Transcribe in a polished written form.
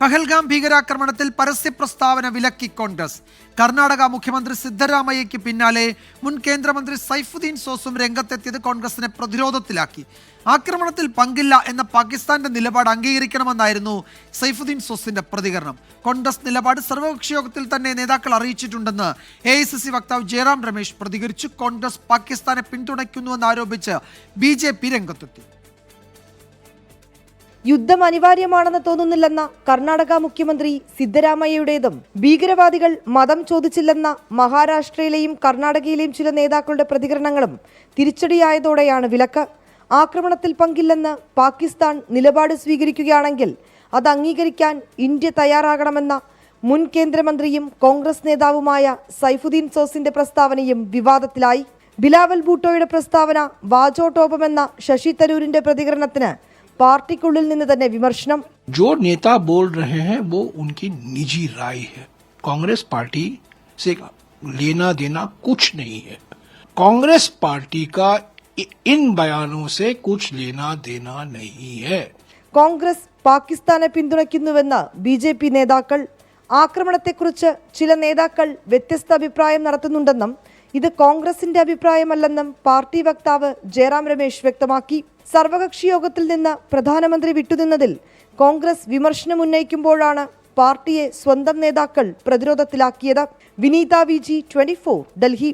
പഹൽഗാം ഭീകരാക്രമണത്തിൽ പരസ്യ പ്രസ്താവന വിലക്കി കോൺഗ്രസ്. കർണാടക മുഖ്യമന്ത്രി സിദ്ധരാമയ്യയ്ക്ക് പിന്നാലെ മുൻ കേന്ദ്രമന്ത്രി സൈഫുദ്ദീൻ സോസും രംഗത്തെത്തിയത് കോൺഗ്രസിനെ പ്രതിരോധത്തിലാക്കി. ആക്രമണത്തിൽ പങ്കില്ല എന്ന പാകിസ്ഥാന്റെ നിലപാട് അംഗീകരിക്കണമെന്നായിരുന്നു സൈഫുദ്ദീൻ സോസിന്റെ പ്രതികരണം. കോൺഗ്രസ് നിലപാട് സർവകക്ഷി യോഗത്തിൽ തന്നെ നേതാക്കൾ അറിയിച്ചിട്ടുണ്ടെന്ന് AICC വക്താവ് ജയറാം രമേശ് പ്രതികരിച്ചു. കോൺഗ്രസ് പാകിസ്ഥാനെ പിന്തുണയ്ക്കുന്നുവെന്നാരോപിച്ച് BJP രംഗത്തെത്തി. യുദ്ധം അനിവാര്യമാണെന്ന് തോന്നുന്നില്ലെന്ന കർണാടക മുഖ്യമന്ത്രി സിദ്ധരാമയ്യയുടേതും ഭീകരവാദികൾ മതം ചോദിച്ചില്ലെന്ന മഹാരാഷ്ട്രയിലെയും കർണാടകയിലെയും ചില നേതാക്കളുടെ പ്രതികരണങ്ങളും തിരിച്ചടിയായതോടെയാണ് വിലക്ക്. ആക്രമണത്തിൽ പങ്കില്ലെന്ന് പാകിസ്ഥാൻ നിലപാട് സ്വീകരിക്കുകയാണെങ്കിൽ അത് അംഗീകരിക്കാൻ ഇന്ത്യ തയ്യാറാകണമെന്ന മുൻ കേന്ദ്രമന്ത്രിയും കോൺഗ്രസ് നേതാവുമായ സൈഫുദ്ദീൻ സോസിന്റെ പ്രസ്താവനയും വിവാദത്തിലായി. ബിലാവൽ ഭൂട്ടോയുടെ പ്രസ്താവന വാചോടോപമെന്ന ശശി തരൂരിന്റെ പ്രതികരണത്തിന് പാർട്ടിക്കുള്ളിൽ നിന്ന് തന്നെ വിമർശനം. जो नेता बोल रहे हैं वो उनकी निजी राय है. कांग्रेस पार्टी से लेना देना कुछ नहीं है. कांग्रेस पार्टी का इन बयानों से कुछ लेना देना नहीं है. കോൺഗ്രസ് പാകിസ്ഥാനെ പിന്തുണയ്ക്കുന്നുവെന്ന് BJP നേതാക്കൾ. ആക്രമണത്തെക്കുറിച്ച് ചില നേതാക്കൾ വ്യത്യസ്ത അഭിപ്രായം നടത്തുന്നുണ്ടെന്നും ഇത് കോൺഗ്രസിന്റെ അഭിപ്രായമല്ലെന്നും പാർട്ടി വക്താവ് ജയറാം രമേശ് വ്യക്തമാക്കി. സർവകക്ഷി യോഗത്തിൽ നിന്ന് പ്രധാനമന്ത്രി വിട്ടുനിന്നതിൽ കോൺഗ്രസ് വിമർശനം ഉന്നയിക്കുമ്പോഴാണ് പാർട്ടിയെ സ്വന്തം നേതാക്കൾ പ്രതിരോധത്തിലാക്കിയത്. വിനീത VG 24 ഡൽഹി.